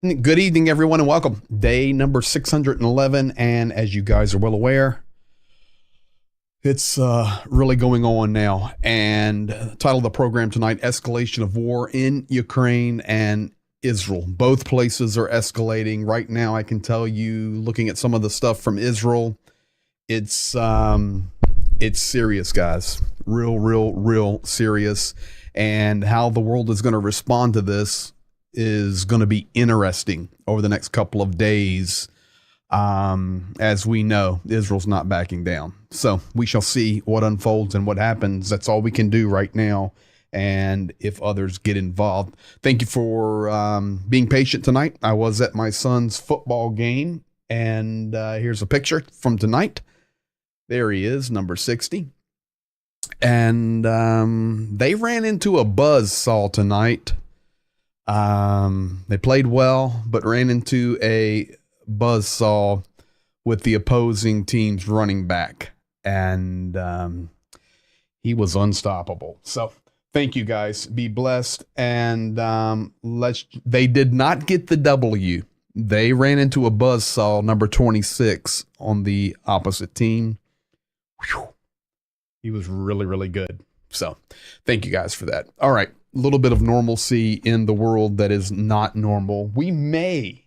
Good evening, everyone, and welcome. Day number 611, and as you guys are well aware, it's really going on now. And title of the program tonight, Escalation of War in Ukraine and Israel. Both places are escalating. Right now, I can tell you, looking at some of the stuff from Israel, it's serious, guys. Real serious. And how the world is going to respond to this is going to be interesting over the next couple of days. As we know, Israel's not backing down. So we shall see what unfolds and what happens. That's all we can do right now. And if others get involved, thank you for being patient tonight. I was at my son's football game, and here's a picture from tonight. There he is, number 60. And they ran into a buzzsaw tonight. They played well, but ran into a buzzsaw with the opposing team's running back, and he was unstoppable. So thank you, guys. Be blessed. And they did not get the W. They ran into a buzzsaw, number 26, on the opposite team. Whew. He was really good. So thank you guys for that. All right. A little bit of normalcy in the world that is not normal. We may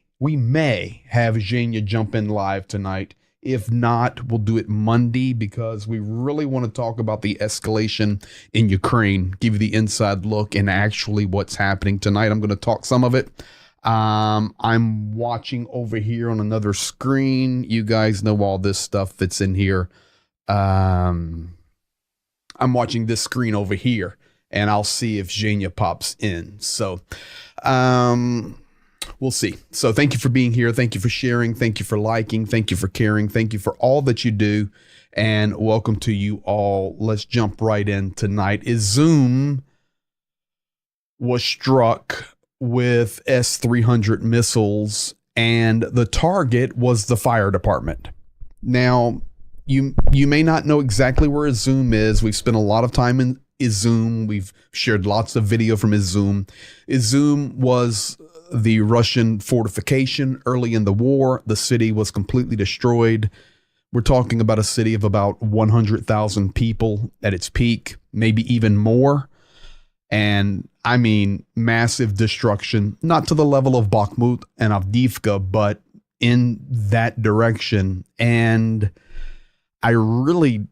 have Zhenya jump in live tonight. If not, we'll do it Monday, because we really want to talk about the escalation in Ukraine, give you the inside look and actually what's happening tonight. I'm going to talk some of it. I'm watching over here on another screen. You guys know all this stuff that's in here. I'm watching this screen over here, and I'll see if Zhenya pops in. So we'll see. So thank you for being here. Thank you for sharing. Thank you for liking. Thank you for caring. Thank you for all that you do. And welcome to you all. Let's jump right in tonight. Izum was struck with S-300 missiles, and the target was the fire department. Now, you may not know exactly where Izum is. We've spent a lot of time in Izum. We've shared lots of video from Izum. Izum was the Russian fortification early in the war. The city was completely destroyed. We're talking about a city of about 100,000 people at its peak, maybe even more. And I mean, massive destruction, not to the level of Bakhmut and Avdiivka, but in that direction. And I really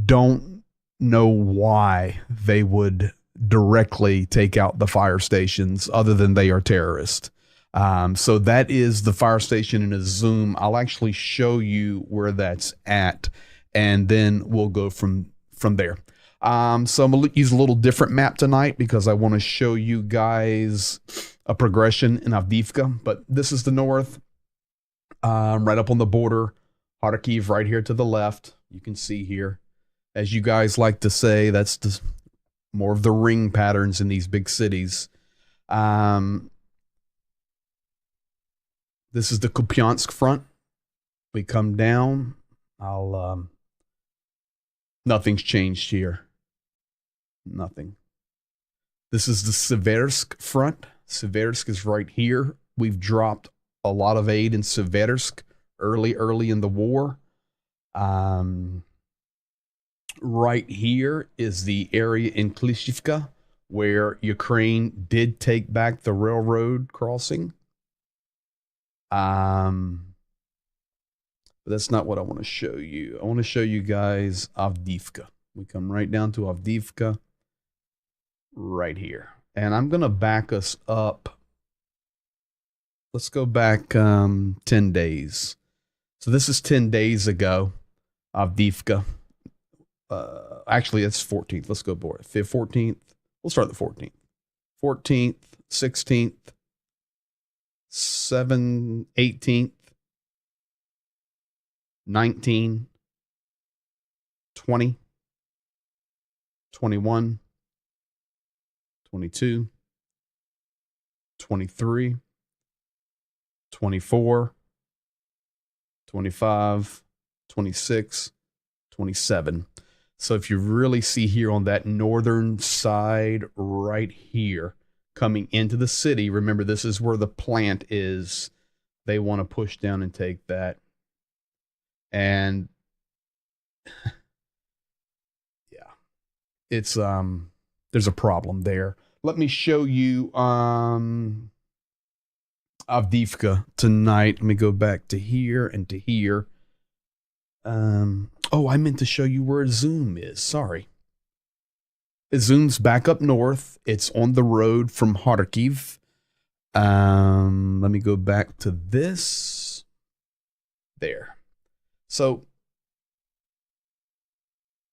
don't know why they would directly take out the fire stations other than they are terrorists. So that is the fire station in Izum. I'll actually show you where that's at, and then we'll go from there. So I'm going to use a little different map tonight because I want to show you guys a progression in Avdiivka. But this is the north, right up on the border. Kharkiv right here to the left. You can see here, as you guys like to say, that's the more of the ring patterns in these big cities. This is the Kupiansk front. We come down. Nothing's changed here. Nothing. This is the Seversk front. Seversk is right here. We've dropped a lot of aid in Seversk early in the war. Right here is the area in Klishivka where Ukraine did take back the railroad crossing. But that's not what I want to show you. I want to show you guys Avdiivka. We come right down to Avdiivka right here. And I'm going to back us up. Let's go back 10 days. So this is 10 days ago, Avdiivka. Actually, it's 14th. Let's go for it. 14th. We'll start the 14th. 14th, 16th, 18th, 19, 20, 21, 22, 23, 24, 25, 26, 27. So if you really see here on that northern side right here, coming into the city. Remember, this is where the plant is. They want to push down and take that. And yeah, it's there's a problem there. Let me show you Avdiivka tonight. Let me go back to here and to here. Oh, I meant to show you where Izum is. Sorry. Izum's back up north. It's on the road from Kharkiv. Let me go back to this. There. So,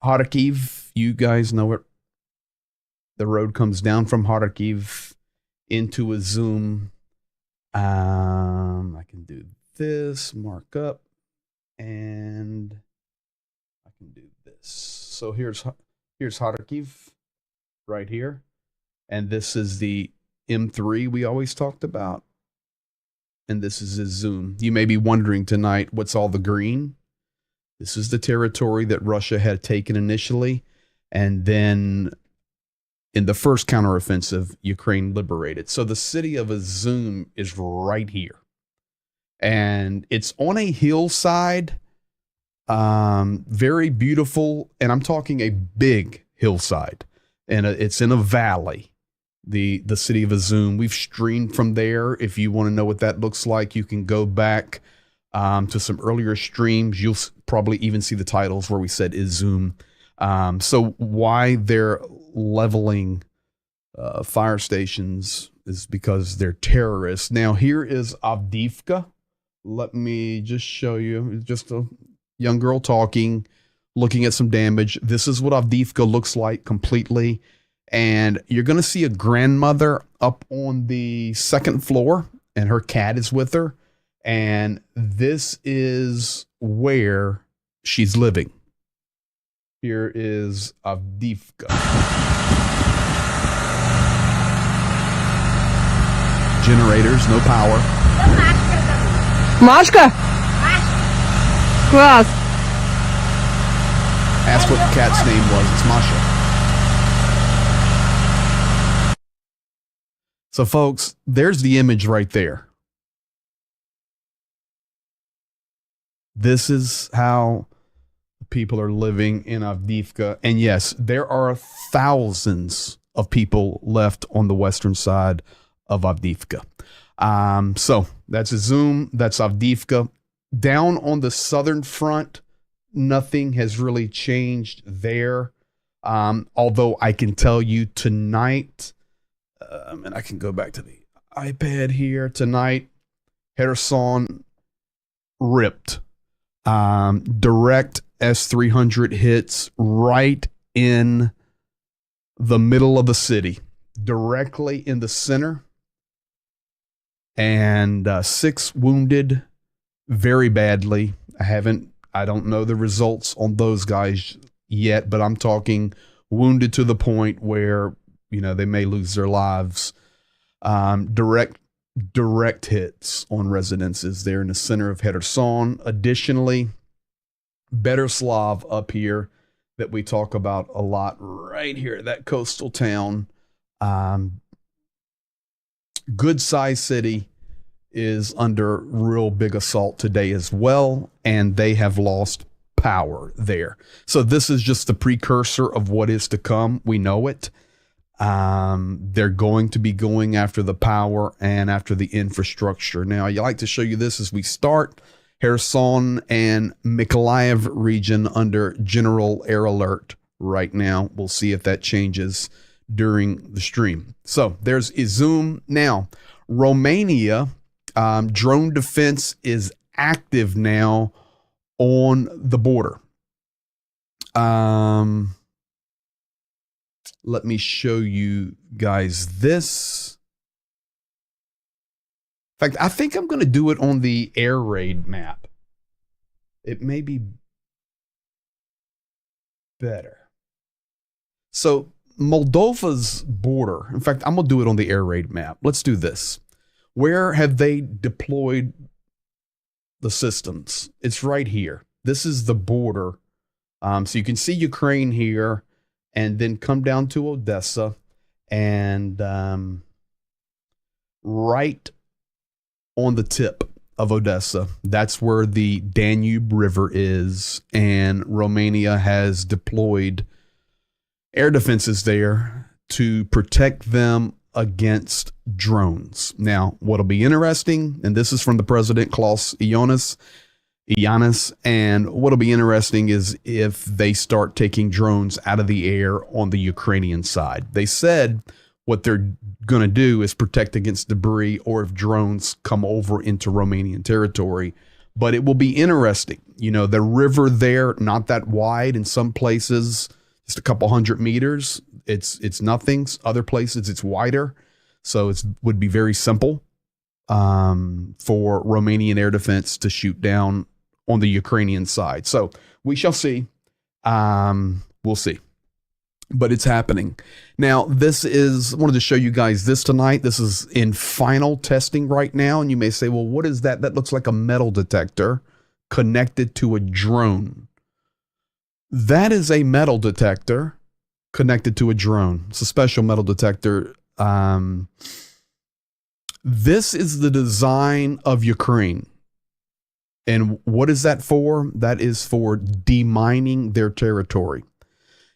Kharkiv, you guys know it. The road comes down from Kharkiv into Izum. I can do this, mark up, and I can do this. So here's Kharkiv right here. And this is the M3 we always talked about. And this is Izum. You may be wondering tonight, what's all the green? This is the territory that Russia had taken initially. And then in the first counteroffensive, Ukraine liberated. So the city of Izum is right here. And it's on a hillside, very beautiful. And I'm talking a big hillside. And it's in a valley, the city of Izum. We've streamed from there. If you want to know what that looks like, you can go back to some earlier streams. You'll probably even see the titles where we said Izum. So why they're leveling fire stations is because they're terrorists. Now, here is Avdiivka. Let me just show you. Just a young girl talking, looking at some damage. This is what Avdiivka looks like completely. And you're going to see a grandmother up on the second floor, and her cat is with her. And this is where she's living. Here is Avdiivka. Generators, no power. Машка! Класс! Ask what the cat's name was. It's Masha. So, folks, there's the image right there. This is how people are living in Avdiivka. And yes, there are thousands of people left on the western side of Avdiivka. So that's Izum, that's Avdiivka. Down on the southern front, nothing has really changed there. Although I can tell you tonight, and I can go back to the iPad here tonight, Kherson ripped. Direct S-300 hits right in the middle of the city, directly in the center, and 6 wounded very badly. I don't know the results on those guys yet, but I'm talking wounded to the point where, you know, they may lose their lives. Direct hits on residences there in the center of Kherson. Additionally, Beterslav up here that we talk about a lot right here, that coastal town. Good size city is under real big assault today as well, and they have lost power there. So this is just the precursor of what is to come. We know it. They're going to be going after the power and after the infrastructure. Now, I like to show you this as we start. Kherson and Mykolaiv region under general air alert right now. We'll see if that changes during the stream. So there's Izum. Now, Romania, drone defense is active now on the border. Let me show you guys this. In fact, I think I'm going to do it on the air raid map. It may be better. So Moldova's border, in fact, I'm going to do it on the air raid map. Let's do this. Where have they deployed the systems? It's right here. This is the border. So you can see Ukraine here and then come down to Odessa and right on the tip of Odessa. That's where the Danube River is, and Romania has deployed air defenses there to protect them against drones. Now, what'll be interesting, and this is from the president, Klaus Ioannis, and what'll be interesting is if they start taking drones out of the air on the Ukrainian side. They said what they're going to do is protect against debris or if drones come over into Romanian territory. But it will be interesting. You know, the river there, not that wide in some places, just a couple hundred meters. It's nothing. Other places it's wider. So it would be very simple for Romanian air defense to shoot down on the Ukrainian side. So we shall see. We'll see. But it's happening. Now, I wanted to show you guys this tonight. This is in final testing right now. And you may say, well, what is that? That looks like a metal detector connected to a drone. That is a metal detector connected to a drone. It's a special metal detector. This is the design of Ukraine. And what is that for? That is for demining their territory.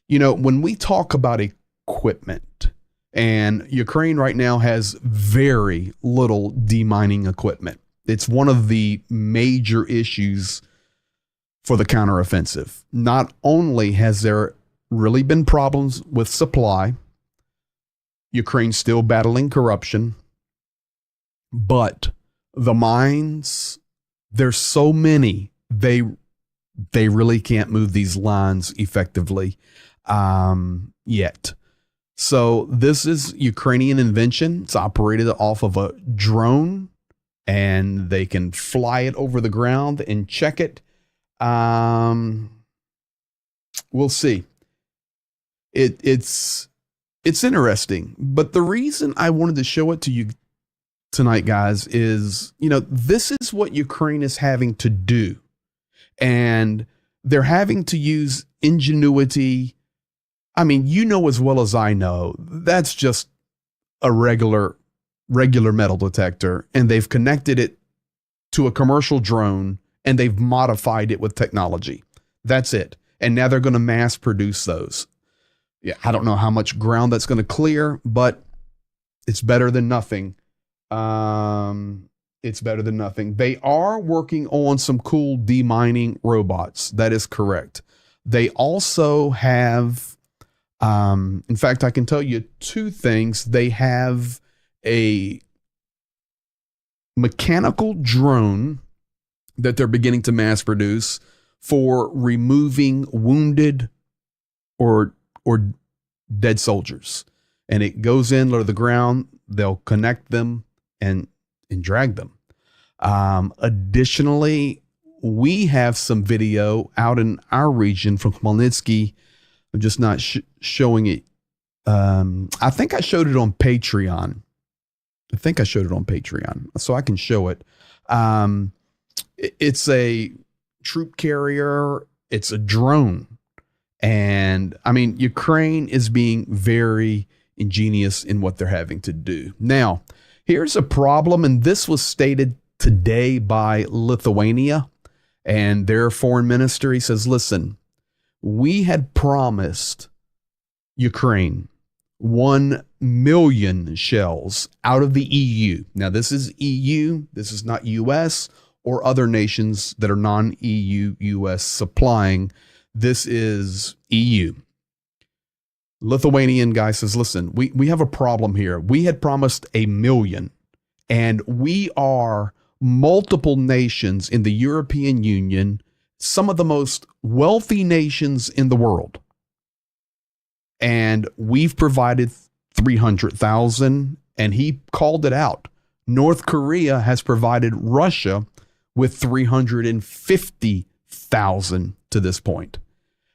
You know, when we talk about equipment, and Ukraine right now has very little demining equipment. It's one of the major issues for the counteroffensive. Not only has there really been problems with supply, Ukraine's still battling corruption, but the mines, there's so many, they really can't move these lines effectively yet. So this is Ukrainian invention. It's operated off of a drone, and they can fly it over the ground and check it. We'll see. It's interesting, but the reason I wanted to show it to you tonight, guys, is, you know, this is what Ukraine is having to do, and they're having to use ingenuity. I mean, you know as well as I know, that's just a regular metal detector, and they've connected it to a commercial drone, and they've modified it with technology. That's it. And now they're going to mass produce those. Yeah, I don't know how much ground that's going to clear, but it's better than nothing. It's better than nothing. They are working on some cool demining robots. That is correct. They also have, in fact, I can tell you two things. They have a mechanical drone that they're beginning to mass produce for removing wounded or dead soldiers. And it goes in low to the ground. They'll connect them and drag them. Additionally, we have some video out in our region from Khmelnytsky. I'm just not showing it. I think I showed it on Patreon. So I can show it. It's a troop carrier. It's a drone. And I mean, Ukraine is being very ingenious in what they're having to do. Now, here's a problem, and this was stated today by Lithuania and their foreign minister. He says, listen, we had promised Ukraine 1 million shells out of the EU. Now, this is EU. This is not US or other nations that are non-EU, US supplying. This is EU. Lithuanian guy says, listen, we have a problem here. We had promised 1 million, and we are multiple nations in the European Union, some of the most wealthy nations in the world. And we've provided 300,000, and he called it out. North Korea has provided Russia with 350,000 to this point.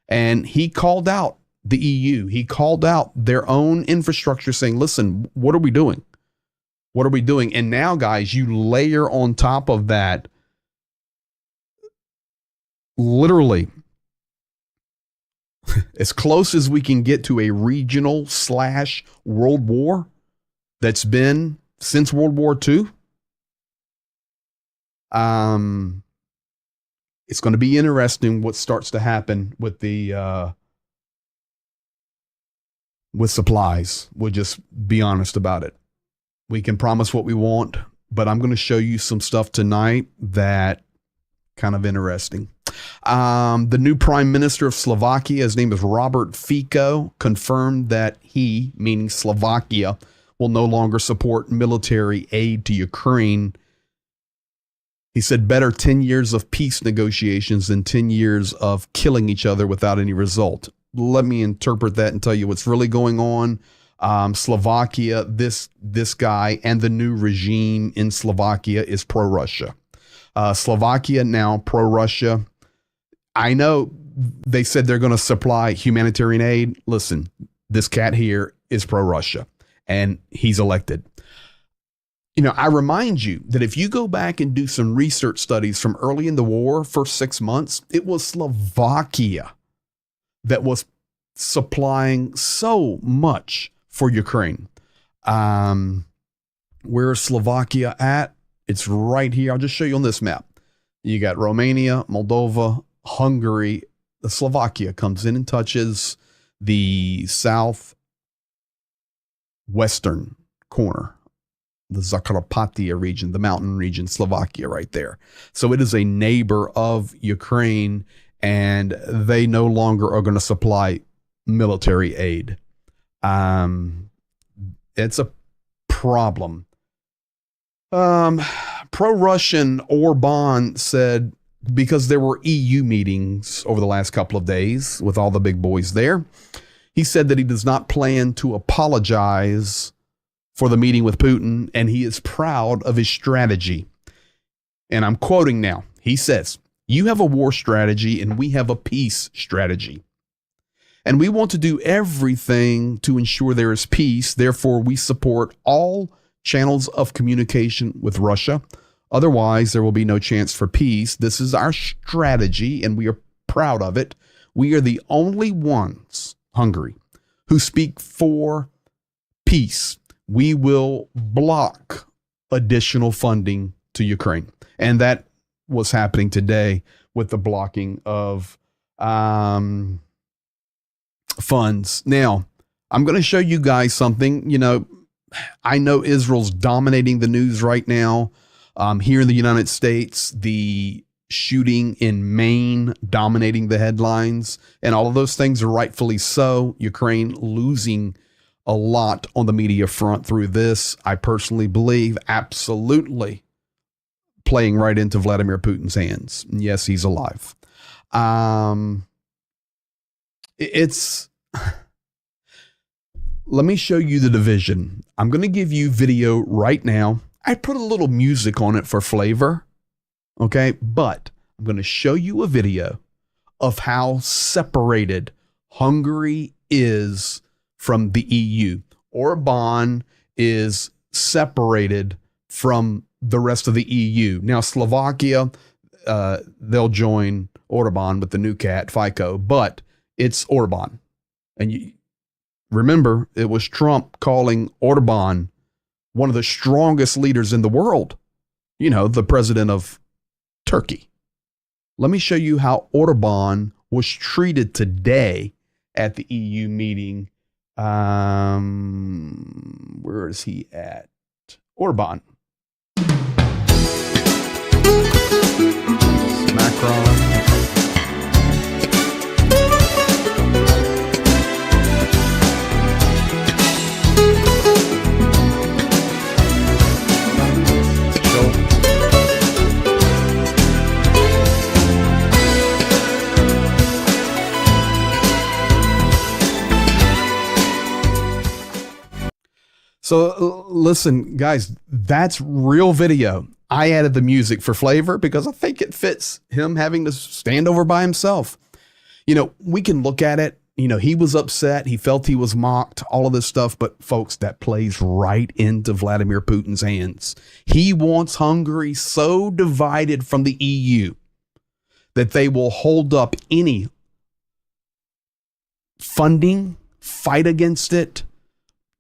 And he called out the EU. He called out their own infrastructure saying, listen, what are we doing? What are we doing? And now, guys, you layer on top of that, literally, as close as we can get to a regional / world war that's been since World War II. It's going to be interesting what starts to happen with the with supplies. We'll just be honest about it. We can promise what we want, but I'm going to show you some stuff tonight that kind of interesting. The new Prime Minister of Slovakia, his name is Robert Fico, confirmed that he, meaning Slovakia, will no longer support military aid to Ukraine. He said, better 10 years of peace negotiations than 10 years of killing each other without any result. Let me interpret that and tell you what's really going on. Slovakia, this guy and the new regime in Slovakia is pro-Russia. Slovakia now pro-Russia. I know they said they're going to supply humanitarian aid. Listen, this cat here is pro-Russia, and he's elected. You know, I remind you that if you go back and do some research studies from early in the war, first 6 months, it was Slovakia that was supplying so much for Ukraine. Where is Slovakia at? It's right here. I'll just show you on this map. You got Romania, Moldova, Hungary. The Slovakia comes in and touches the southwestern corner, the Zakarpattia region, the mountain region, Slovakia right there. So it is a neighbor of Ukraine, and they no longer are going to supply military aid. It's a problem. Pro-Russian Orban said, because there were EU meetings over the last couple of days with all the big boys there, he said that he does not plan to apologize for the meeting with Putin, and he is proud of his strategy. And I'm quoting now. He says, you have a war strategy and we have a peace strategy. And we want to do everything to ensure there is peace. Therefore, we support all channels of communication with Russia. Otherwise, there will be no chance for peace. This is our strategy, and we are proud of it. We are the only ones, Hungary, who speak for peace. We will block additional funding to Ukraine. And that was happening today with the blocking of funds. Now, I'm going to show you guys something. You know, I know Israel's dominating the news right now. Here in the United States, the shooting in Maine dominating the headlines, and all of those things are rightfully so. Ukraine losing a lot on the media front through this, I personally believe, absolutely playing right into Vladimir Putin's hands. Yes, he's alive. Let me show you the division. I'm going to give you video right now. I put a little music on it for flavor, okay? But I'm going to show you a video of how separated Hungary is from the EU. Orban is separated from the rest of the EU. Now, Slovakia, they'll join Orban with the new cat, Fico, but it's Orban. And you remember, it was Trump calling Orban one of the strongest leaders in the world. You know, the president of Turkey. Let me show you how Orban was treated today at the EU meeting. Where is he at? Orban. Macron. So listen, guys, that's real video. I added the music for flavor because I think it fits him having to stand over by himself. You know, we can look at it. You know, he was upset. He felt he was mocked, all of this stuff. But folks, that plays right into Vladimir Putin's hands. He wants Hungary so divided from the EU that they will hold up any funding, fight against it,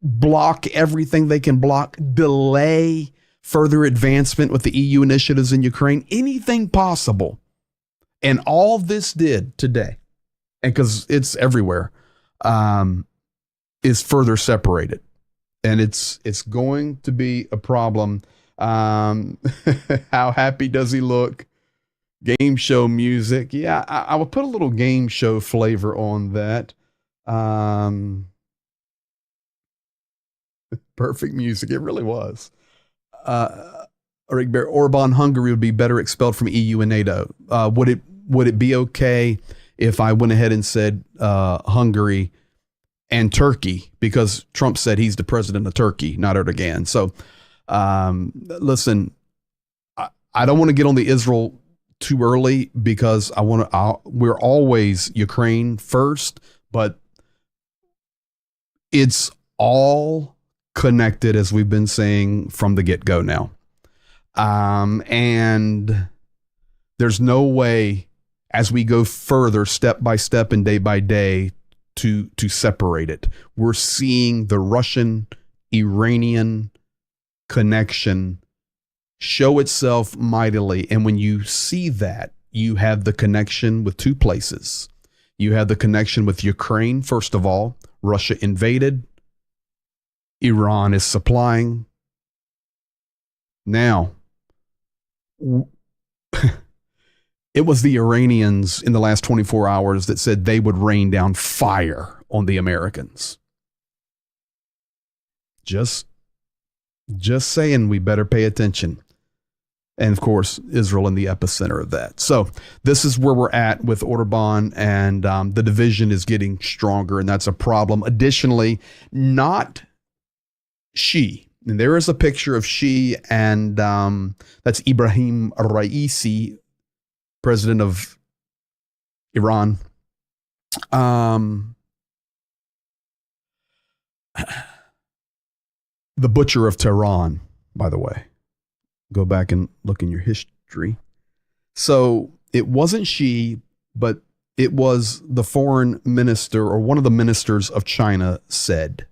block everything they can block, delay further advancement with the EU initiatives in Ukraine, anything possible. And all this did today, and because it's everywhere, is further separated. And it's going to be a problem. How happy does he look? Game show music. Yeah, I will put a little game show flavor on that. Perfect music. It really was. Orban, Hungary would be better expelled from EU and NATO. Would it be okay if I went ahead and said Hungary and Turkey, because Trump said he's the president of Turkey, not Erdogan. So, listen, I don't want to get on the Israel too early, because we're always Ukraine first, but it's all connected, as we've been saying from the get-go now. And there's no way, as we go further, step by step and day by day, to separate it. We're seeing the Russian-Iranian connection show itself mightily. And when you see that, you have the connection with two places. You have the connection with Ukraine, first of all. Russia invaded. Iran is supplying. Now, it was the Iranians in the last 24 hours that said they would rain down fire on the Americans. Just saying, we better pay attention. And of course, Israel in the epicenter of that. So this is where we're at with Orban, and the division is getting stronger, and that's a problem. Additionally, not Xi. And there is a picture of Xi, and that's Ibrahim Raisi, president of Iran. The butcher of Tehran, by the way. Go back and look in your history. So it wasn't Xi, but it was the foreign minister, or one of the ministers of China, said,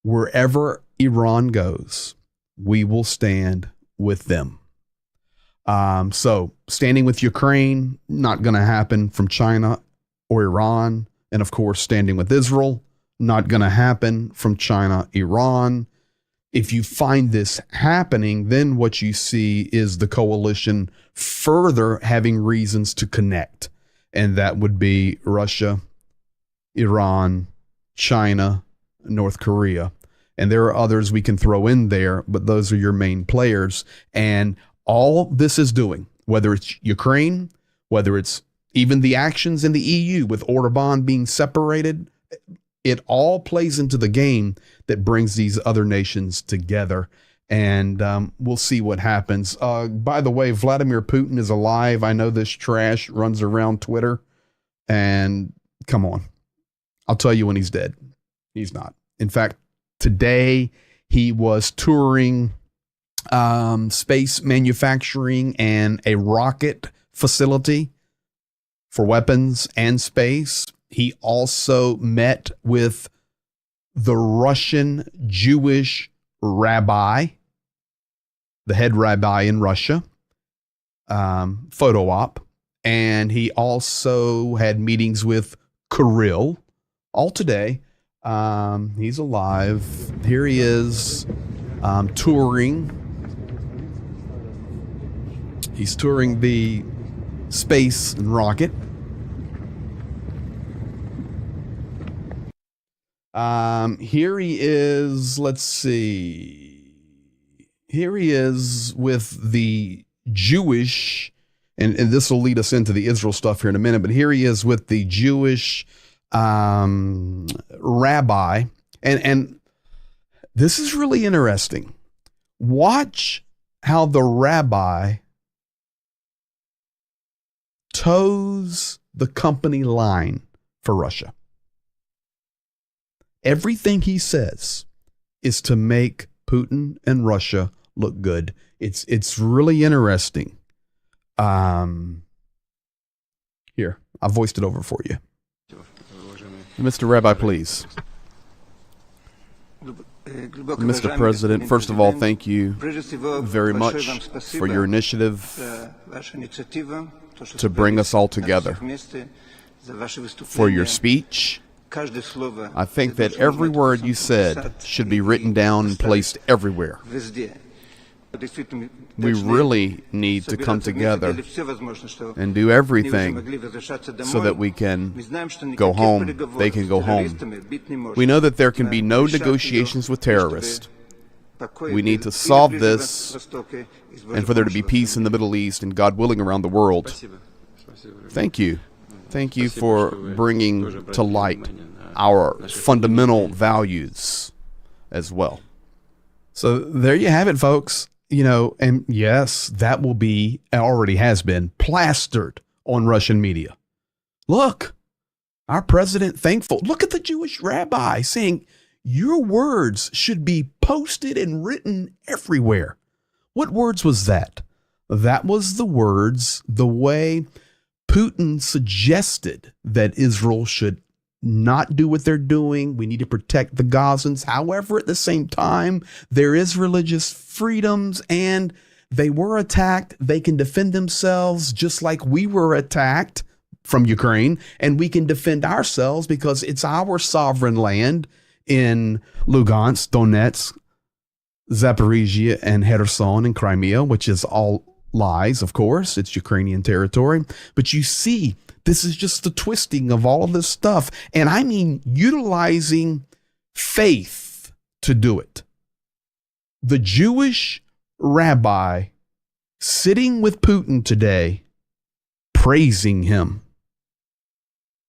wherever Iran goes, we will stand with them. So standing with Ukraine, not going to happen from China or Iran. And of course, standing with Israel, not going to happen from China, Iran. If you find this happening, then what you see is the coalition further having reasons to connect. And that would be Russia, Iran, China, North Korea. And there are others we can throw in there, but those are your main players. And all this is doing, whether it's Ukraine, whether it's even the actions in the EU with Orban being separated, it all plays into the game that brings these other nations together. And we'll see what happens. By the way, Vladimir Putin is alive. I know this trash runs around Twitter. And come on, I'll tell you when he's dead. He's not. In fact, today he was touring space manufacturing and a rocket facility for weapons and space. He also met with the Russian Jewish rabbi, the head rabbi in Russia, photo op. And he also had meetings with Kirill, all today. He's alive. Here he is, touring. He's touring the space and rocket. Here he is. Let's see. Here he is with the Jewish, and this will lead us into the Israel stuff here in a minute, but here he is with the Jewish rabbi. And this is really interesting. Watch how the rabbi toes the company line for Russia. Everything he says is to make Putin and Russia look good. It's really interesting. Here, I voiced it over for you. Mr. Rabbi, please. Mr. President, first of all, thank you very much for your initiative to bring us all together, for your speech. I think that every word you said should be written down and placed everywhere. We really need to come together and do everything so that we can go home. They can go home. We know that there can be no negotiations with terrorists. We need to solve this and for there to be peace in the Middle East and, God willing, around the world. Thank you. Thank you for bringing to light our fundamental values as well. So there you have it, folks. You know, and yes, that will be, already has been, plastered on Russian media. Look, our president thankful. Look at the Jewish rabbi saying, your words should be posted and written everywhere. What words was that? That was the words, the way Putin suggested that Israel should not do what they're doing. We need to protect the Gazans. However, at the same time, there is religious freedoms and they were attacked. They can defend themselves just like we were attacked from Ukraine, and we can defend ourselves because it's our sovereign land in Lugansk, Donetsk, Zaporizhia, and Kherson and Crimea, which is all lies, of course. It's Ukrainian territory. But you see, this is just the twisting of all of this stuff. And I mean, utilizing faith to do it. The Jewish rabbi sitting with Putin today, praising him.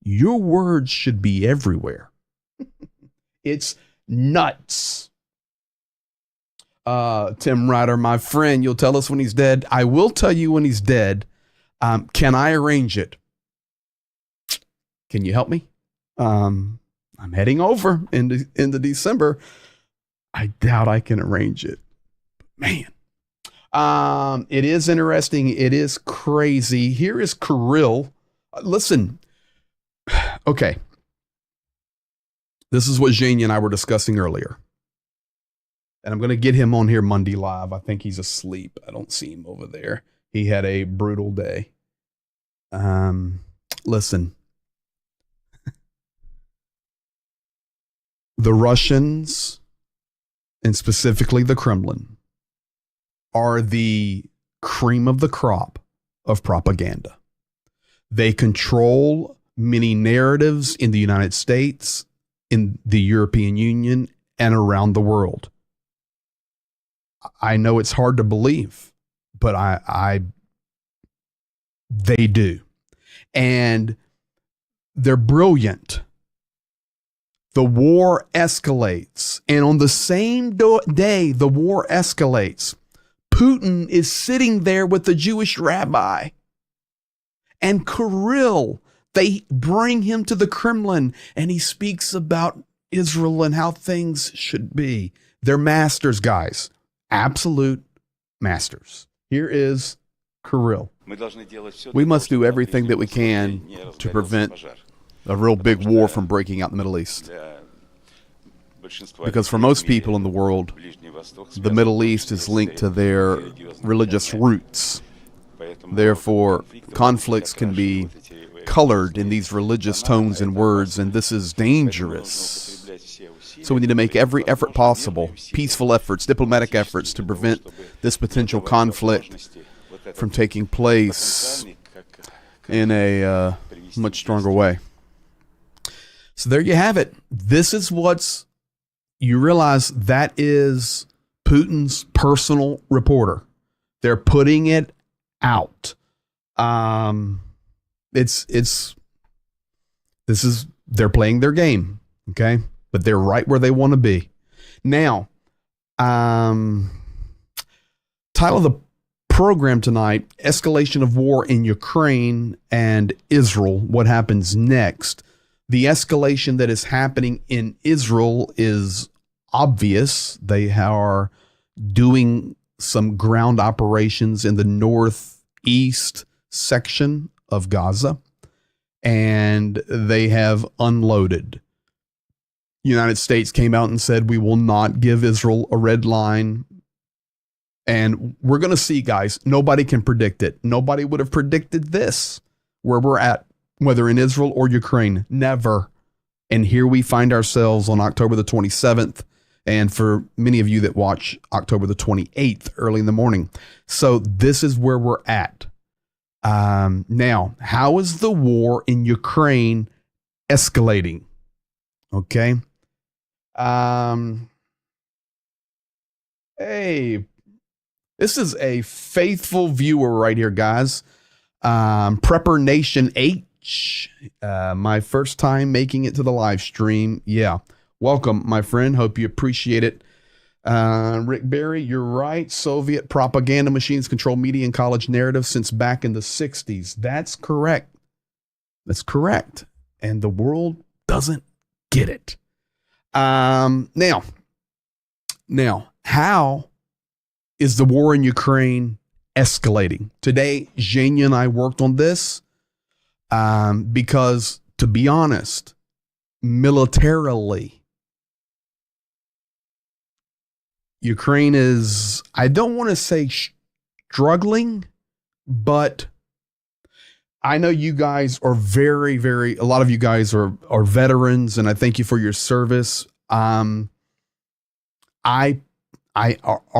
Your words should be everywhere. It's nuts. Tim Ryder, my friend, you'll tell us when he's dead. I will tell you when he's dead. Can I arrange it? Can you help me? I'm heading over into December. I doubt I can arrange it. Man. It is interesting. It is crazy. Here is Kirill. Listen. Okay. This is what Zhenya and I were discussing earlier. And I'm going to get him on here Monday live. I think he's asleep. I don't see him over there. He had a brutal day. Listen. The Russians, and specifically the Kremlin, are the cream of the crop of propaganda. They control many narratives in the United States, in the European Union, and around the world. I know it's hard to believe, but they do. And they're brilliant. The war escalates. And on the same day the war escalates, Putin is sitting there with the Jewish rabbi. And Kirill, they bring him to the Kremlin and he speaks about Israel and how things should be. They're masters, guys. Absolute masters. Here is Kirill. We must do everything that we can to prevent a real big war from breaking out in the Middle East. Because for most people in the world, the Middle East is linked to their religious roots. Therefore, conflicts can be colored in these religious tones and words, and this is dangerous. So we need to make every effort possible, peaceful efforts, diplomatic efforts, to prevent this potential conflict from taking place in a much stronger way. So there you have it. This is what's, you realize that is Putin's personal reporter. They're putting it out. They're playing their game. Okay. But they're right where they want to be. Now, title of the program tonight, Escalation of War in Ukraine and Israel, what happens next? The escalation that is happening in Israel is obvious. They are doing some ground operations in the northeast section of Gaza, and they have unloaded United States came out and said, we will not give Israel a red line. And we're going to see, guys, nobody can predict it. Nobody would have predicted this, where we're at, whether in Israel or Ukraine. Never. And here we find ourselves on October the 27th. And for many of you that watch, October the 28th, early in the morning. So this is where we're at. Now, how is the war in Ukraine escalating? Okay. Hey, this is a faithful viewer right here, guys. Prepper Nation H, my first time making it to the live stream. Yeah. Welcome, my friend. Hope you appreciate it. Rick Berry, you're right. Soviet propaganda machines control media and college narratives since back in the 60s. That's correct. That's correct. And the world doesn't get it. Now, how is the war in Ukraine escalating? Today, Zhenya and I worked on this because, to be honest, militarily, Ukraine is, I don't want to say struggling, but I know you guys are very, very, a lot of you guys are veterans, and I thank you for your service. Are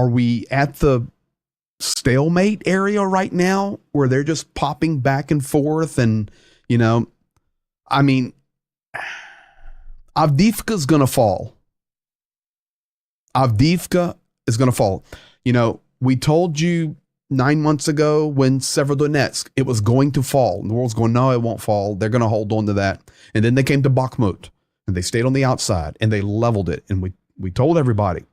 we at the stalemate area right now where they're just popping back and forth? And, you know, I mean, Avdiivka's going to fall. Avdiivka is going to fall. You know, we told you 9 months ago when Severodonetsk, it was going to fall. And the world's going, no, it won't fall. They're going to hold on to that. And then they came to Bakhmut and they stayed on the outside and they leveled it. And we told everybody,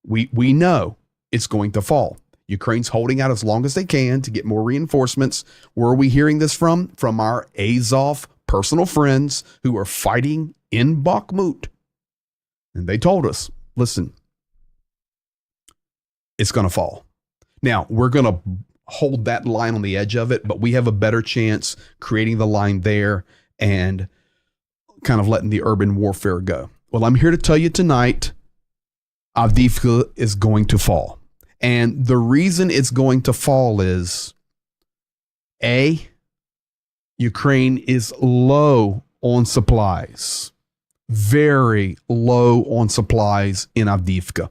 we know it's going to fall. Ukraine's holding out as long as they can to get more reinforcements. Where are we hearing this from? From our Azov personal friends who are fighting in Bakhmut. And they told us, listen, it's going to fall. Now, we're going to hold that line on the edge of it, but we have a better chance creating the line there and kind of letting the urban warfare go. Well, I'm here to tell you tonight, Avdiivka is going to fall. And the reason it's going to fall is, A, Ukraine is low on supplies, very low on supplies in Avdiivka.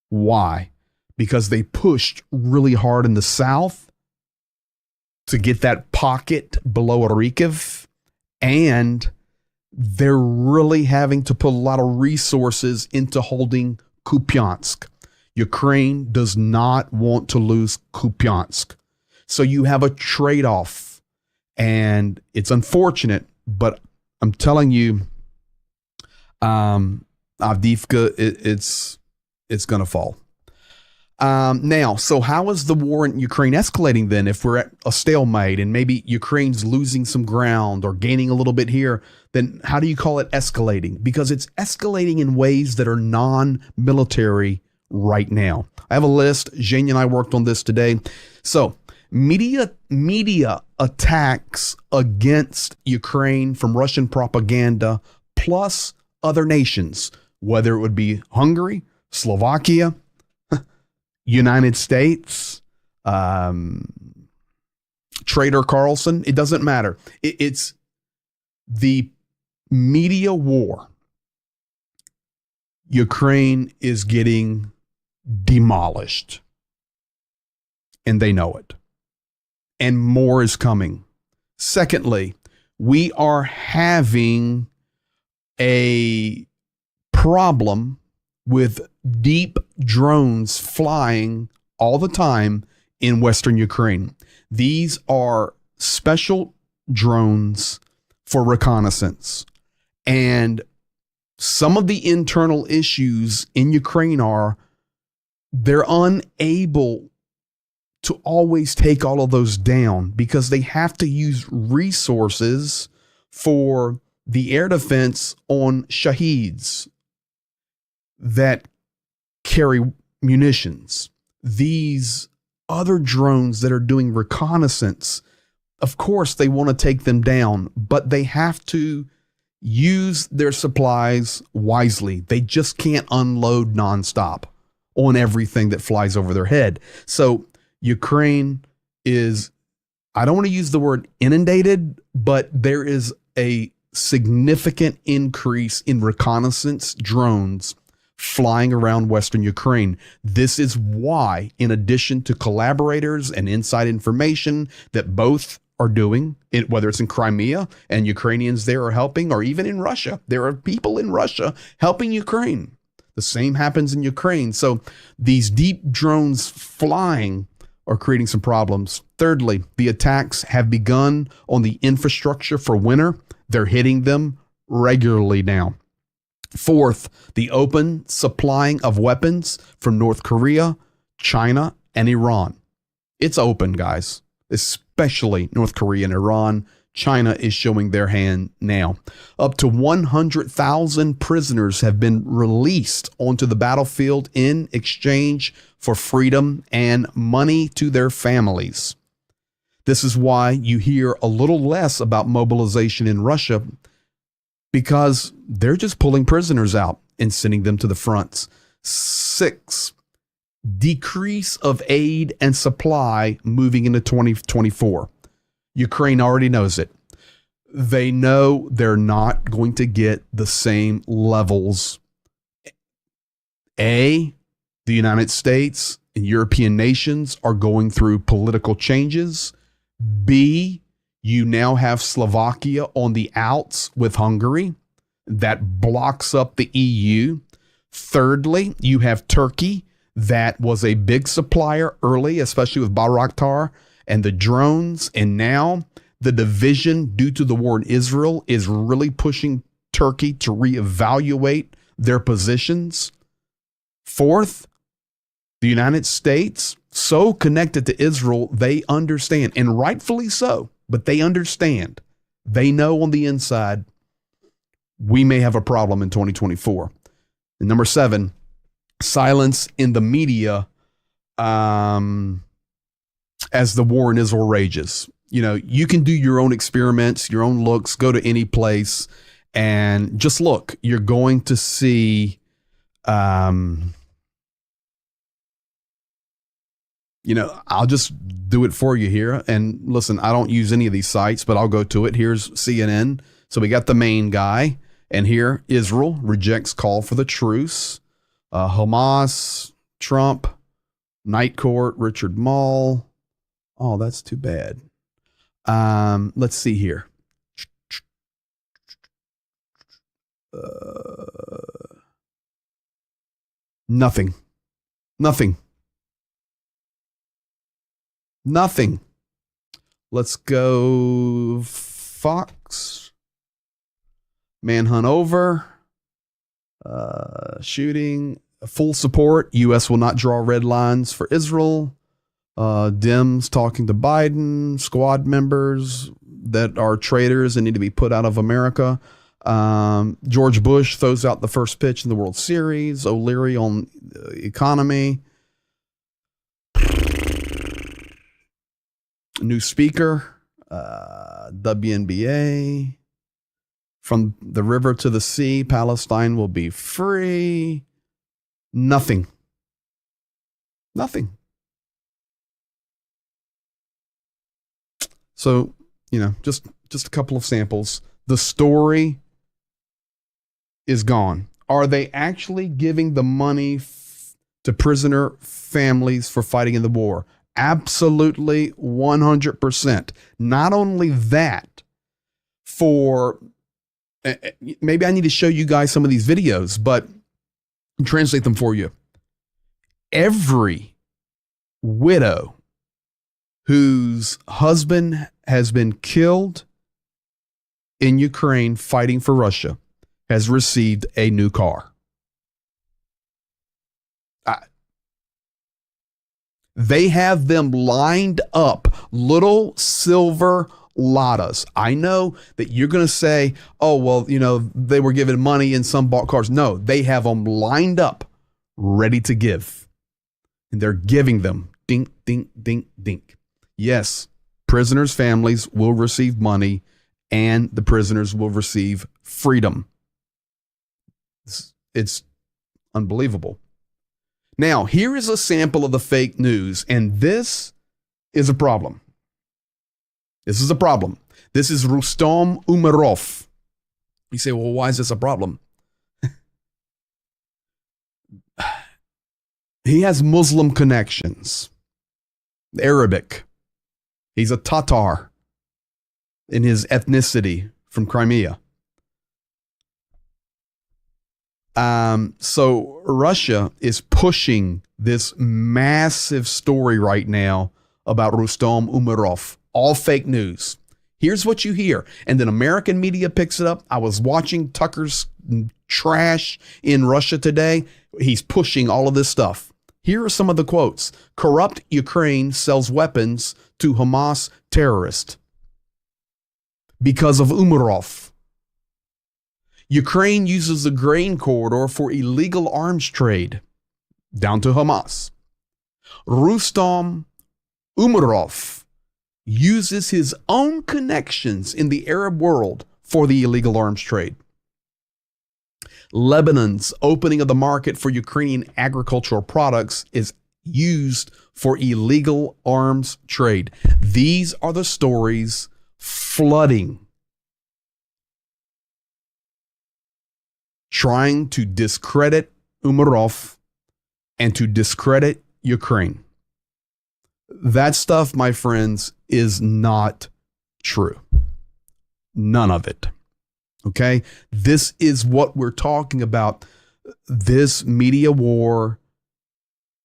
Why? Because they pushed really hard in the south to get that pocket below Kharkiv, and they're really having to put a lot of resources into holding Kupiansk. Ukraine does not want to lose Kupiansk. So you have a trade-off, and it's unfortunate, but I'm telling you, Avdiivka, it's going to fall. Now, so how is the war in Ukraine escalating then? If we're at a stalemate and maybe Ukraine's losing some ground or gaining a little bit here, then how do you call it escalating? Because it's escalating in ways that are non-military right now. I have a list. Zhenya and I worked on this today. So media attacks against Ukraine from Russian propaganda plus other nations, whether it would be Hungary, Slovakia, United States, Trader Carlson, it doesn't matter. It's the media war. Ukraine is getting demolished, and they know it. And more is coming. Secondly, we are having a problem with deep drones flying all the time in Western Ukraine. These are special drones for reconnaissance. And some of the internal issues in Ukraine are they're unable to always take all of those down because they have to use resources for the air defense on Shaheeds that carry munitions. These other drones that are doing reconnaissance, of course, they want to take them down, but they have to use their supplies wisely. They just can't unload nonstop on everything that flies over their head. So Ukraine is, I don't want to use the word inundated, but there is a significant increase in reconnaissance drones flying around Western Ukraine. This is why, in addition to collaborators and inside information that both are doing, whether it's in Crimea and Ukrainians there are helping, or even in Russia, there are people in Russia helping Ukraine. The same happens in Ukraine. So these deep drones flying are creating some problems. Thirdly, the attacks have begun on the infrastructure for winter. They're hitting them regularly now. Fourth, the open supplying of weapons from North Korea, China, and Iran. It's open, guys, especially North Korea and Iran. China is showing their hand now. Up to 100,000 prisoners have been released onto the battlefield in exchange for freedom and money to their families. This is why you hear a little less about mobilization in Russia, because they're just pulling prisoners out and sending them to the fronts. 6, decrease of aid and supply moving into 2024. Ukraine already knows it. They know they're not going to get the same levels. The United States and European nations are going through political changes. B, you now have Slovakia on the outs with Hungary. That blocks up the EU. Thirdly, you have Turkey that was a big supplier early, especially with Bayraktar and the drones. And now the division due to the war in Israel is really pushing Turkey to reevaluate their positions. Fourth, the United States, so connected to Israel, they understand, and rightfully so, but they understand. They know on the inside, we may have a problem in 2024. And number 7, silence in the media as the war in Israel rages. You know, you can do your own experiments, your own looks, go to any place and just look. You're going to see, you know, I'll just do it for you here. And listen, I don't use any of these sites, but I'll go to it. Here's CNN. So we got the main guy. And here, Israel rejects call for the truce. Hamas, Trump, Night Court, Richard Mall. Oh, that's too bad. Let's see here. Nothing. Let's go Fox. Manhunt over. Shooting. Full support. U.S. will not draw red lines for Israel. Dems talking to Biden. Squad members that are traitors and need to be put out of America. George Bush throws out the first pitch in the World Series. O'Leary on economy. New speaker. WNBA. From the river to the sea, Palestine will be free. Nothing. So, you know, just a couple of samples. The story is gone. Are they actually giving the money to prisoner families for fighting in the war? Absolutely 100%. Not only that, for maybe I need to show you guys some of these videos, but translate them for you. Every widow whose husband has been killed in Ukraine fighting for Russia has received a new car. They have them lined up, little silver Ladas. I know that you're going to say, oh, well, you know, they were given money and some bought cars. No, they have them lined up, ready to give. And they're giving them dink, dink, dink, dink. Yes, prisoners' families will receive money and the prisoners will receive freedom. It's unbelievable. Now, here is a sample of the fake news, and this is a problem. This is a problem. This is Rustam Umerov. You say, well, why is this a problem? He has Muslim connections, Arabic. He's a Tatar in his ethnicity from Crimea. So Russia is pushing this massive story right now about Rustam Umerov. All fake news. Here's what you hear. And then American media picks it up. I was watching Tucker's trash in Russia today. He's pushing all of this stuff. Here are some of the quotes. Corrupt Ukraine sells weapons to Hamas terrorists because of Umerov. Ukraine uses the grain corridor for illegal arms trade down to Hamas. Rustam Umerov uses his own connections in the Arab world for the illegal arms trade. Lebanon's opening of the market for Ukrainian agricultural products is used for illegal arms trade. These are the stories flooding, trying to discredit Umerov and to discredit Ukraine. That stuff, my friends, is not true. None of it. Okay? This is what we're talking about. This media war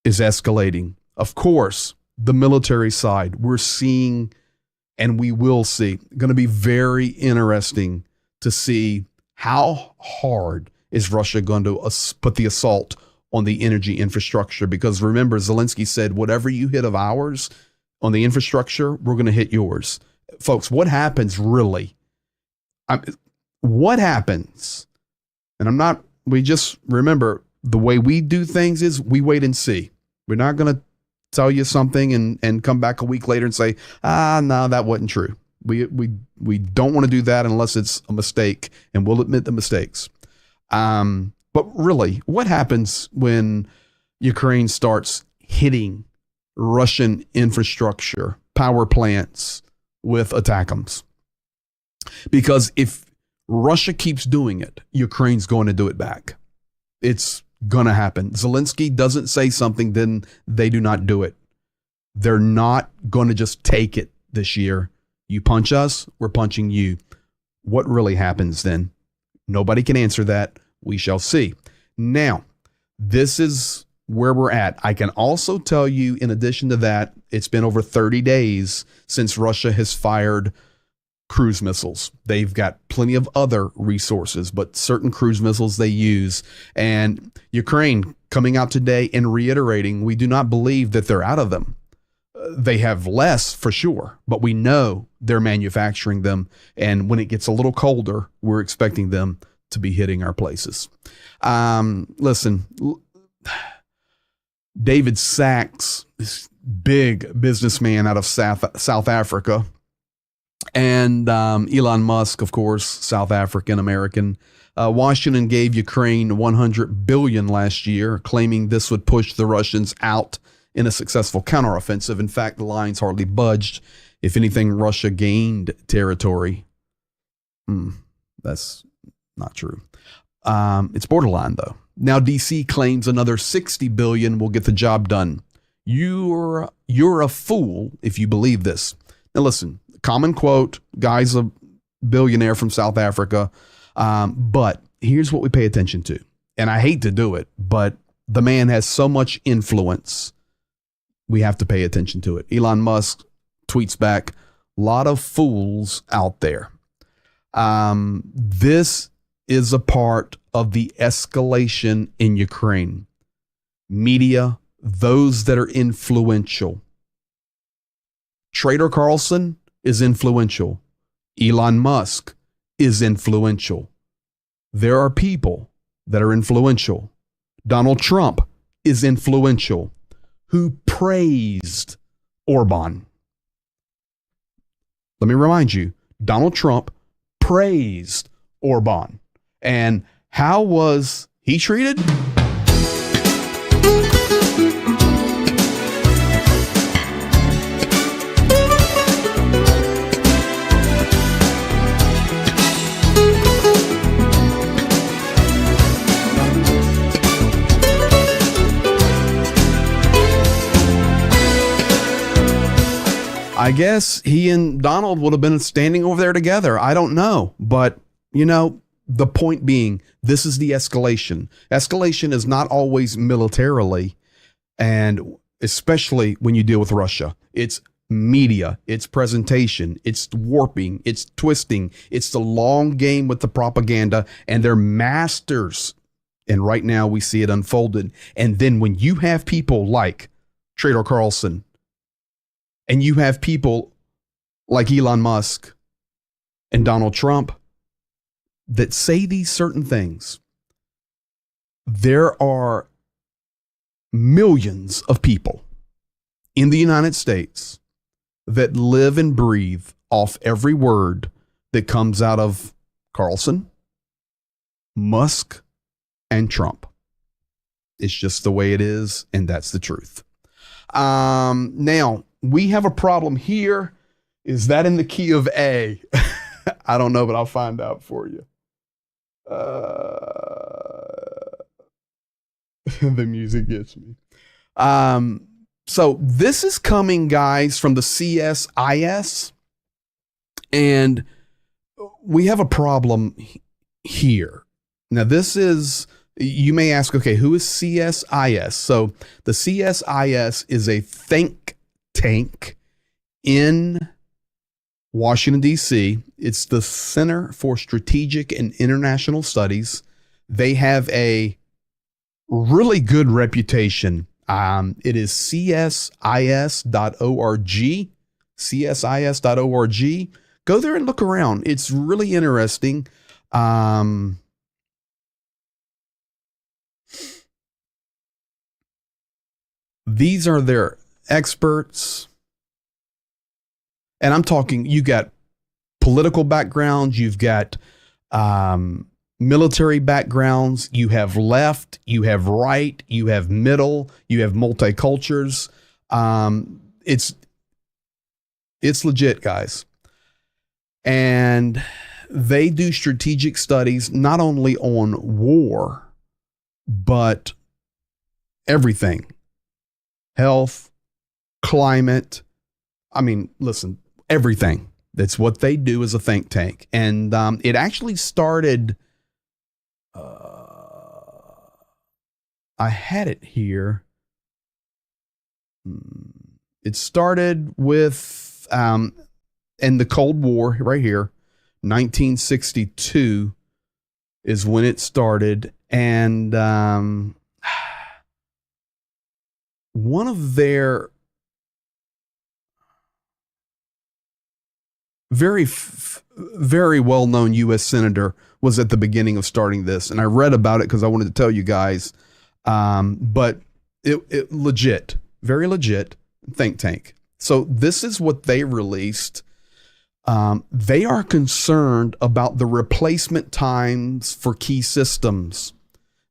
is escalating. Of course, the military side, we're seeing, and we will see, going to be very interesting to see how hard is Russia going to put the assault on the energy infrastructure. Because remember, Zelensky said, whatever you hit of ours on the infrastructure, we're going to hit yours. Folks, what happens really? What happens? And we just remember the way we do things is we wait and see. We're not going to tell you something and come back a week later and say, no, that wasn't true. We don't want to do that unless it's a mistake, and we'll admit the mistakes. But really, what happens when Ukraine starts hitting Russian infrastructure, power plants with ATACMS? Because if Russia keeps doing it, Ukraine's going to do it back. It's going to happen. Zelensky doesn't say something, then they do not do it. They're not going to just take it this year. You punch us, we're punching you. What really happens then? Nobody can answer that. We shall see. Now, this is where we're at. I can also tell you, in addition to that, it's been over 30 days since Russia has fired cruise missiles. They've got plenty of other resources, but certain cruise missiles they use. And Ukraine coming out today and reiterating, we do not believe that they're out of them. They have less for sure, but we know they're manufacturing them. And when it gets a little colder, we're expecting them to be hitting our places. Listen, David Sachs, this big businessman out of South Africa, and Elon Musk, of course, South African American. Washington gave Ukraine $100 billion last year, claiming this would push the Russians out in a successful counteroffensive. In fact, the lines hardly budged. If anything, Russia gained territory. That's not true. It's borderline, though. Now, D.C. claims another $60 billion will get the job done. You're a fool if you believe this. Now, listen, common quote, guy's a billionaire from South Africa. But here's what we pay attention to. And I hate to do it, but the man has so much influence. We have to pay attention to it. Elon Musk tweets back, a lot of fools out there. This is a part of the escalation in Ukraine. Media, those that are influential. Trader Carlson is influential. Elon Musk is influential. There are people that are influential. Donald Trump is influential, who praised Orban. Let me remind you, Donald Trump praised Orban. And how was he treated? I guess he and Donald would have been standing over there together. I don't know. But, you know, the point being, this is the escalation. Escalation is not always militarily, and especially when you deal with Russia. It's media, it's presentation, it's warping, it's twisting, it's the long game with the propaganda, and they're masters. And right now we see it unfolded. And then when you have people like Trader Carlson, and you have people like Elon Musk and Donald Trump that say these certain things, there are millions of people in the United States that live and breathe off every word that comes out of Carlson, Musk, and Trump. It's just the way it is, and that's the truth. Now, we have a problem here. Is that in the key of A? I don't know, but I'll find out for you. The music gets me. So this is coming, guys, from the CSIS. And we have a problem here. Now, this is, you may ask, okay, who is CSIS? So the CSIS is a think tank in Washington, D.C. It's the Center for Strategic and International Studies. They have a really good reputation. It is csis.org, csis.org. Go there and look around. It's really interesting. These are their experts. And I'm talking, you got political backgrounds, you've got military backgrounds, you have left, you have right, you have middle, you have multicultures. It's legit, guys. And they do strategic studies not only on war, but everything. Health, climate. I mean, listen, everything. That's what they do as a think tank. And it actually started, I had it here. It started with, in the Cold War, right here, 1962 is when it started. And one of their very well-known U.S. senator was at the beginning of starting this. And I read about it because I wanted to tell you guys. But it legit, very legit think tank. So this is what they released. They are concerned about the replacement times for key systems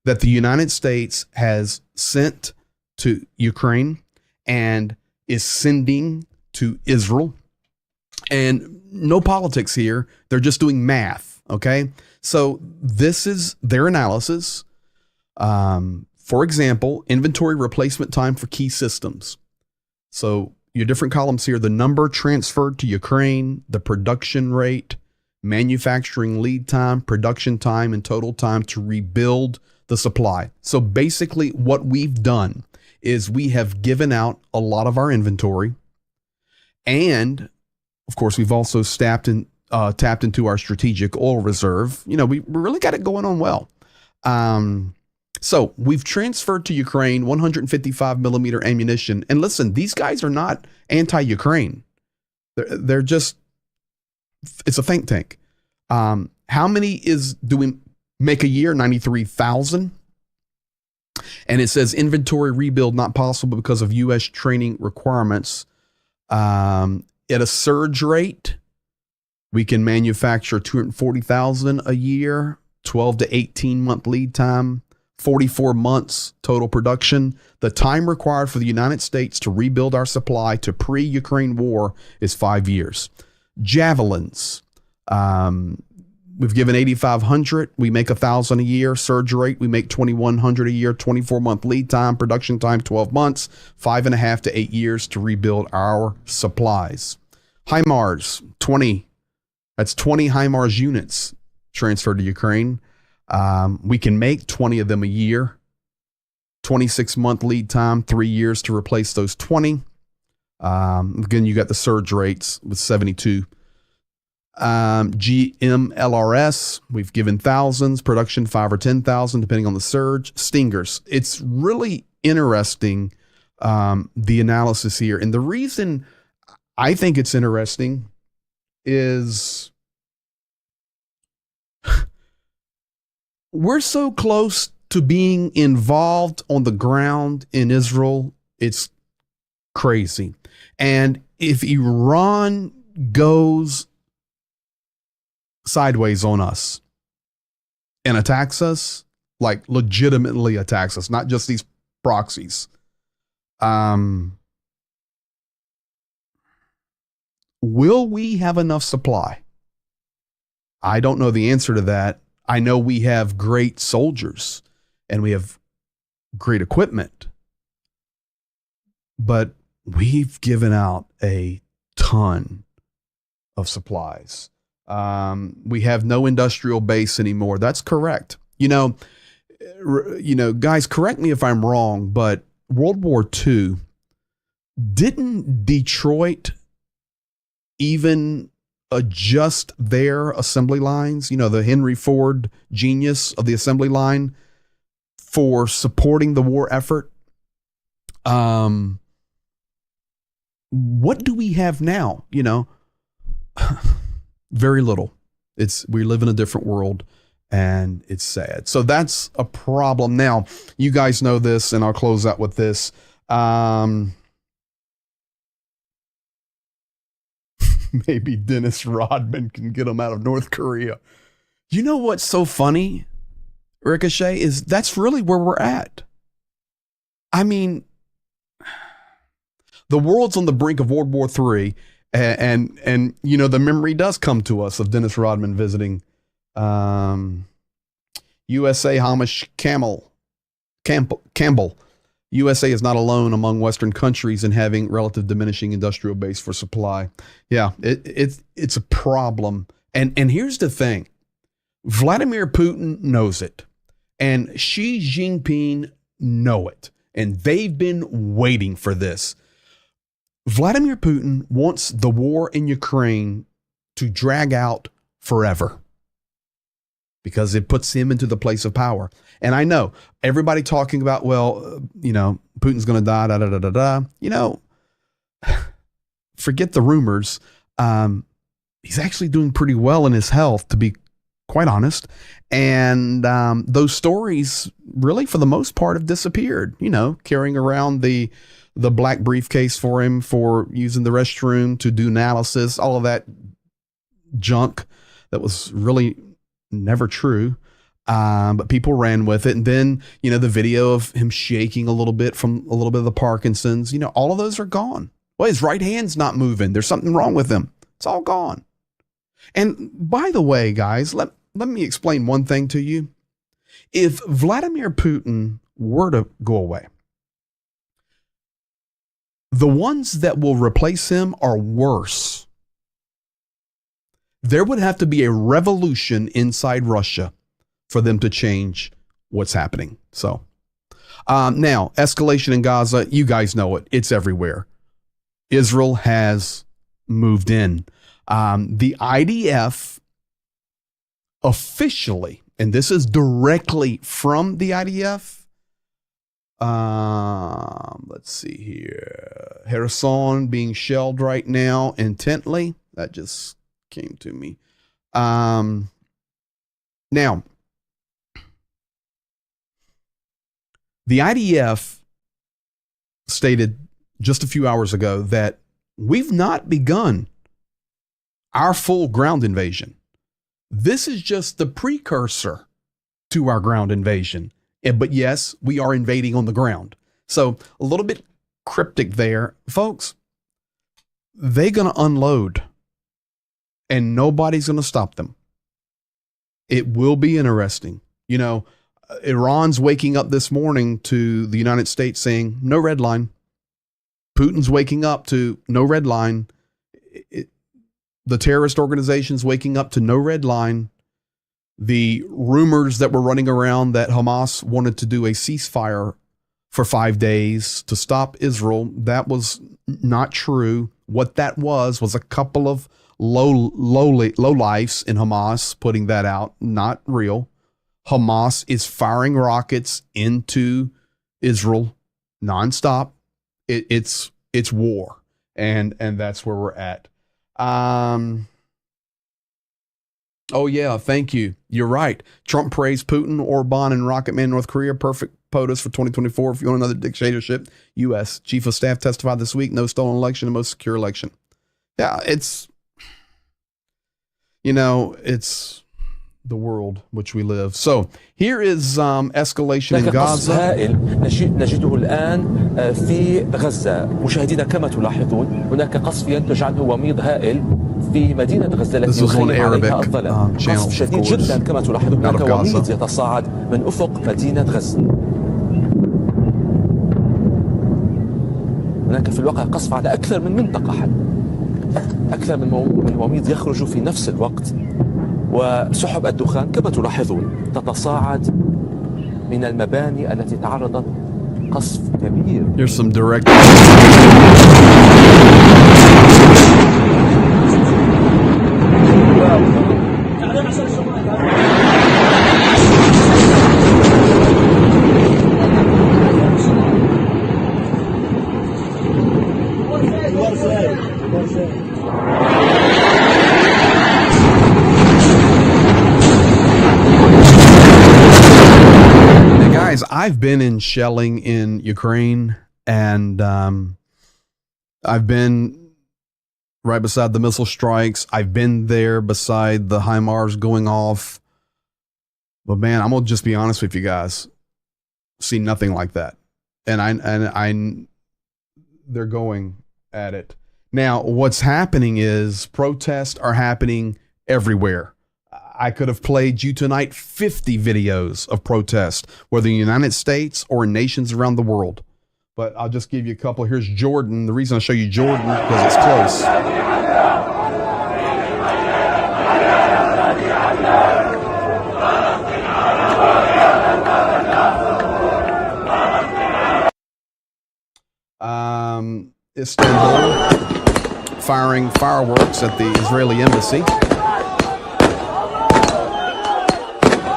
that the United States has sent to Ukraine and is sending to Israel. And no politics here. They're just doing math. Okay. So this is their analysis. For example, inventory replacement time for key systems. So your different columns here, the number transferred to Ukraine, the production rate, manufacturing lead time, production time, and total time to rebuild the supply. So basically what we've done is we have given out a lot of our inventory. And of course, we've also tapped into our strategic oil reserve. You know, we really got it going on well. So we've transferred to Ukraine 155 millimeter ammunition. And listen, these guys are not anti-Ukraine. They're just, it's a think tank. How many do we make a year? 93,000. And it says inventory rebuild not possible because of U.S. training requirements. At a surge rate We can manufacture 240,000 a year, 12 to 18 month lead time, 44 months total production. The time required for the United States to rebuild our supply to pre-Ukraine war is 5 years. Javelins. We've given 8,500. We make 1,000 a year. Surge rate, we make 2,100 a year. 24-month lead time. Production time, 12 months. 5.5 to 8 years to rebuild our supplies. HIMARS, 20. That's 20 HIMARS units transferred to Ukraine. We can make 20 of them a year. 26-month lead time, 3 years to replace those 20. Again, you got the surge rates with 72. GMLRS, we've given thousands, production 5 or 10,000, depending on the surge. Stingers, it's really interesting, the analysis here. And the reason I think it's interesting is we're so close to being involved on the ground in Israel. It's crazy. And if Iran goes sideways on us and attacks us, like legitimately attacks us, not just these proxies, will we have enough supply? I don't know the answer to that. I know we have great soldiers and we have great equipment, but we've given out a ton of supplies. We have no industrial base anymore. That's correct. You know, guys, correct me if I'm wrong, but World War II, didn't Detroit even adjust their assembly lines? You know, the Henry Ford genius of the assembly line for supporting the war effort. What do we have now? You know, very little. We live in a different world and it's sad. So that's a problem. Now, you guys know this, and I'll close out with this. Maybe Dennis Rodman can get them out of North Korea. You know what's so funny, Ricochet, is that's really where we're at. I mean, the world's on the brink of World War III, and you know, the memory does come to us of Dennis Rodman visiting USA. Hamish Campbell. USA is not alone among Western countries in having relative diminishing industrial base for supply. Yeah, it's a problem. And here's the thing. Vladimir Putin knows it. And Xi Jinping know it. And they've been waiting for this. Vladimir Putin wants the war in Ukraine to drag out forever, because it puts him into the place of power. And I know everybody talking about, well, you know, Putin's going to die, da, da, da, da, da. You know, forget the rumors. He's actually doing pretty well in his health, to be quite honest. And those stories really, for the most part, have disappeared. You know, carrying around the black briefcase for him for using the restroom to do analysis, all of that junk that was really never true. But people ran with it. And then, you know, the video of him shaking a little bit from a little bit of the Parkinson's, you know, all of those are gone. Well, his right hand's not moving. There's something wrong with him. It's all gone. And by the way, guys, let me explain one thing to you. If Vladimir Putin were to go away, the ones that will replace him are worse. There would have to be a revolution inside Russia for them to change what's happening. So now, escalation in Gaza, you guys know it. It's everywhere. Israel has moved in. The IDF officially, and this is directly from the IDF. Let's see here. Kherson being shelled right now intently. That just came to me. Now, the IDF stated just a few hours ago that we've not begun our full ground invasion. This is just the precursor to our ground invasion. But yes, we are invading on the ground. So a little bit cryptic there. Folks, they're going to unload and nobody's going to stop them. It will be interesting. You know, Iran's waking up this morning to the United States saying, no red line. Putin's waking up to no red line. The terrorist organization's waking up to no red line. The rumors that were running around that Hamas wanted to do a ceasefire for 5 days to stop Israel, that was not true. What that was a couple of low lifes in Hamas putting that out, not real. Hamas is firing rockets into Israel nonstop. It's war, and that's where we're at. Oh yeah, thank you. You're right. Trump praised Putin, Orban, and Rocket Man North Korea. Perfect POTUS for 2024. If you want another dictatorship, U.S. Chief of Staff testified this week. No stolen election, the most secure election. Yeah, it's, you know, it's the world which we live. So here is escalation in Gaza. هائل نجده الآن في غزة. مشاهدينا كما تلاحظون هناك قصف ينتج عنه وميض هائل في مدينة غزة التي يخيم عليها الظلام. قصف شديد جدا كما تلاحظون هناك وميض يتصاعد من أفق مدينة غزة. هناك في الواقع قصف على أكثر من منطقة أكثر من وميض يخرج في نفس الوقت. وسحب الدخان كما تلاحظون تتصاعد من المباني التي تعرضت قصف كبير. Here's some direct. I've been in shelling in Ukraine, and I've been right beside the missile strikes. I've been there beside the HIMARS going off. But man, I'm gonna just be honest with you guys. See nothing like that, and I they're going at it now. What's happening is protests are happening everywhere. I could have played you tonight 50 videos of protest, whether in the United States or in nations around the world. But I'll just give you a couple. Here's Jordan. The reason I show you Jordan because it's close. Istanbul, firing fireworks at the Israeli embassy.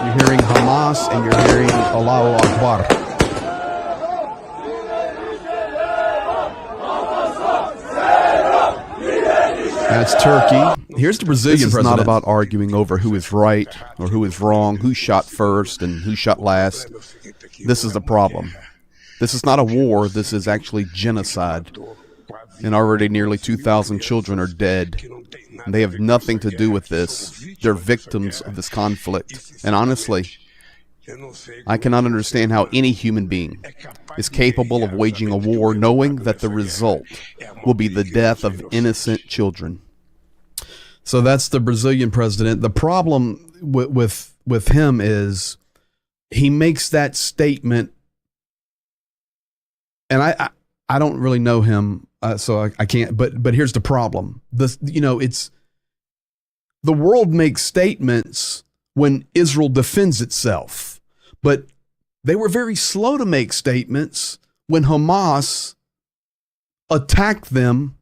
You're hearing Hamas and you're hearing Allahu Akbar. That's Turkey. Here's the Brazilian president. This is not about arguing over who is right or who is wrong, who shot first and who shot last. This is the problem. This is not a war. This is actually genocide. And already nearly 2,000 children are dead. And they have nothing to do with this. They're victims of this conflict. And honestly, I cannot understand how any human being is capable of waging a war knowing that the result will be the death of innocent children. So that's the Brazilian president. The problem with him is he makes that statement, and I don't really know him, so I can't. But here's the problem: it's the world makes statements when Israel defends itself, but they were very slow to make statements when Hamas attacked them,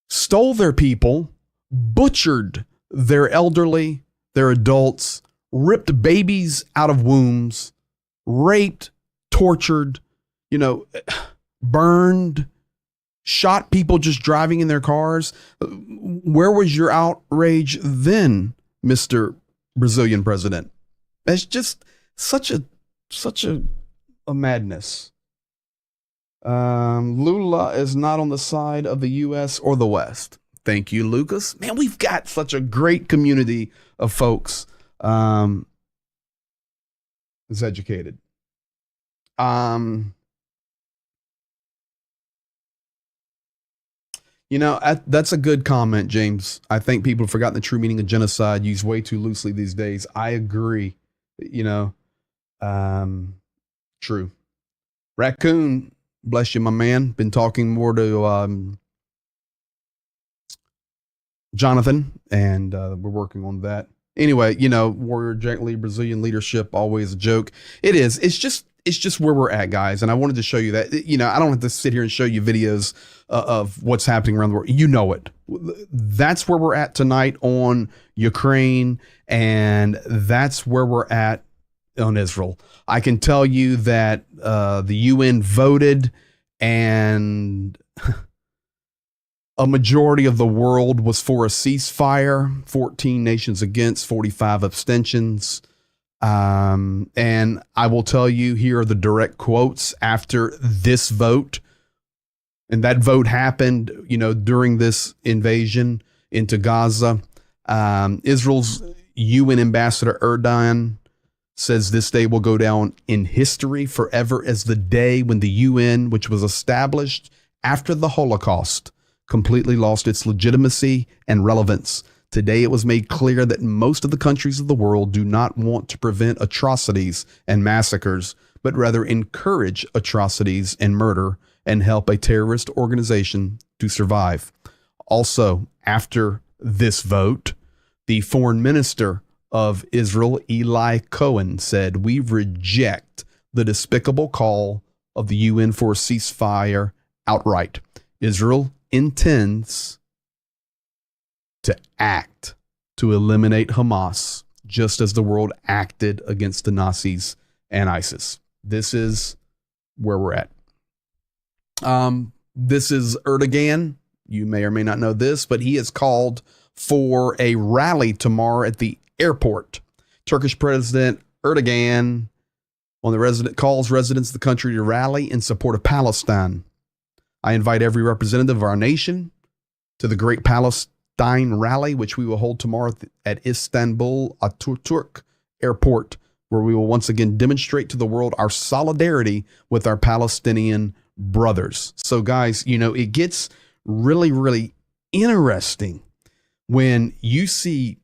stole their people, butchered their elderly, their adults, ripped babies out of wombs, raped, tortured, burned, shot people just driving in their cars. Where was your outrage then, Mr. Brazilian president? It's just such a madness. Lula is not on the side of the U.S. or the West. Thank you, Lucas. Man, we've got such a great community of folks that's educated. That's a good comment, James. I think people have forgotten the true meaning of genocide, used way too loosely these days. I agree. True. Raccoon, bless you, my man. Been talking more to Jonathan, and we're working on that. Anyway, Warrior Gently, Brazilian leadership, always a joke. It is. It's just where we're at, guys. And I wanted to show you that. I don't have to sit here and show you videos of what's happening around the world. You know it. That's where we're at tonight on Ukraine, and that's where we're at on Israel. I can tell you that the UN voted, and a majority of the world was for a ceasefire. 14 nations against, 45 abstentions. And I will tell you, here are the direct quotes after this vote. And that vote happened, during this invasion into Gaza. Israel's UN ambassador Erdogan says this day will go down in history forever as the day when the UN, which was established after the Holocaust, completely lost its legitimacy and relevance. Today, it was made clear that most of the countries of the world do not want to prevent atrocities and massacres, but rather encourage atrocities and murder and help a terrorist organization to survive. Also, after this vote, the foreign minister of Israel, Eli Cohen, said, "We reject the despicable call of the UN for a ceasefire outright. Israel intends to act to eliminate Hamas, just as the world acted against the Nazis and ISIS." This is where we're at. This is Erdogan. You may or may not know this, but he has called for a rally tomorrow at the airport. Turkish President Erdogan calls residents of the country to rally in support of Palestine. I invite every representative of our nation to the Great Palestine Rally, which we will hold tomorrow at Istanbul Ataturk Airport, where we will once again demonstrate to the world our solidarity with our Palestinian brothers. So, guys, it gets really, really interesting when you see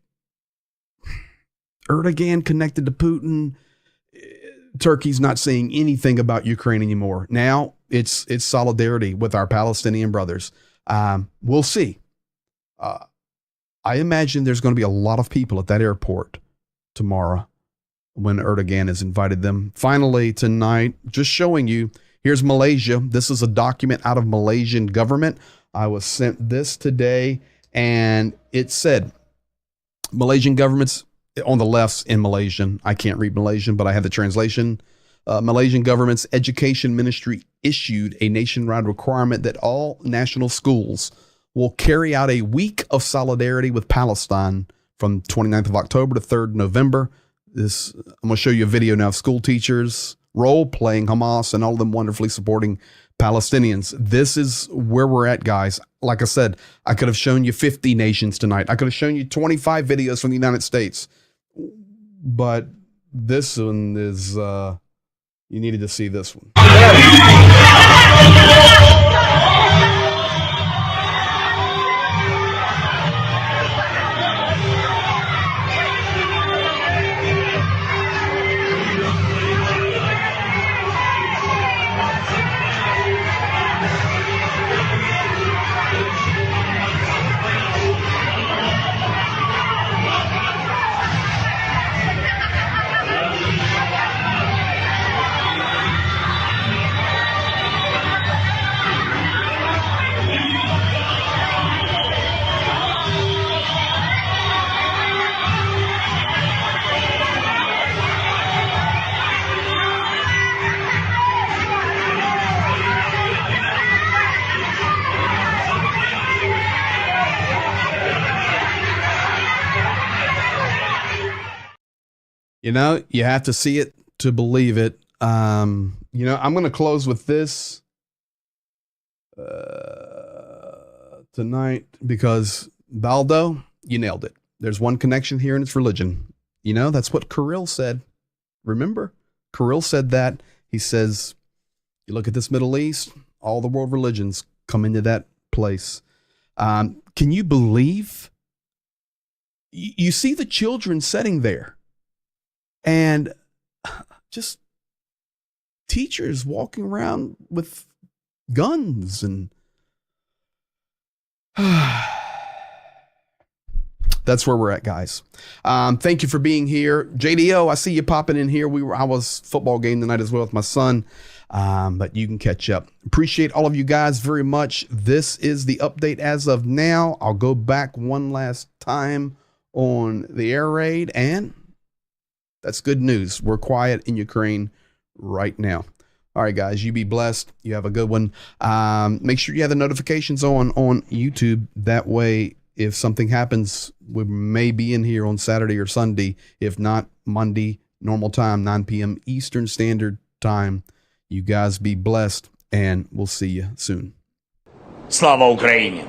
Erdogan connected to Putin. Turkey's not saying anything about Ukraine anymore. Now it's solidarity with our Palestinian brothers. We'll see. I imagine there's going to be a lot of people at that airport tomorrow when Erdogan has invited them. Finally, tonight, just showing you, here's Malaysia. This is a document out of Malaysian government. I was sent this today, and it said, Malaysian government's on the left's in Malaysian. I can't read Malaysian, but I have the translation. Malaysian government's education ministry issued a nationwide requirement that all national schools will carry out a week of solidarity with Palestine from 29th of October to 3rd November. I'm going to show you a video now of school teachers role-playing Hamas and all of them wonderfully supporting Palestinians. This is where we're at, guys. Like I said, I could have shown you 50 nations tonight. I could have shown you 25 videos from the United States. But this one is, you needed to see this one. You have to see it to believe it. I'm going to close with this to tonight because Baldo, you nailed it. There's one connection here and it's religion. You know, that's what Kirill said. Remember? Kirill said that. He says, you look at this Middle East, all the world religions come into that place. Can you believe? You see the children sitting there and just teachers walking around with guns and that's where we're at, guys. Thank you for being here. JDO, I see you popping in here. I was football game tonight as well with my son, but you can catch up. Appreciate all of you guys very much. This is the update as of now. I'll go back one last time on the air raid, and that's good news. We're quiet in Ukraine right now. All right, guys, you be blessed. You have a good one. Make sure you have the notifications on YouTube. That way, if something happens, we may be in here on Saturday or Sunday. If not, Monday, normal time, 9 p.m. Eastern Standard Time. You guys be blessed, and we'll see you soon. Слава Україні!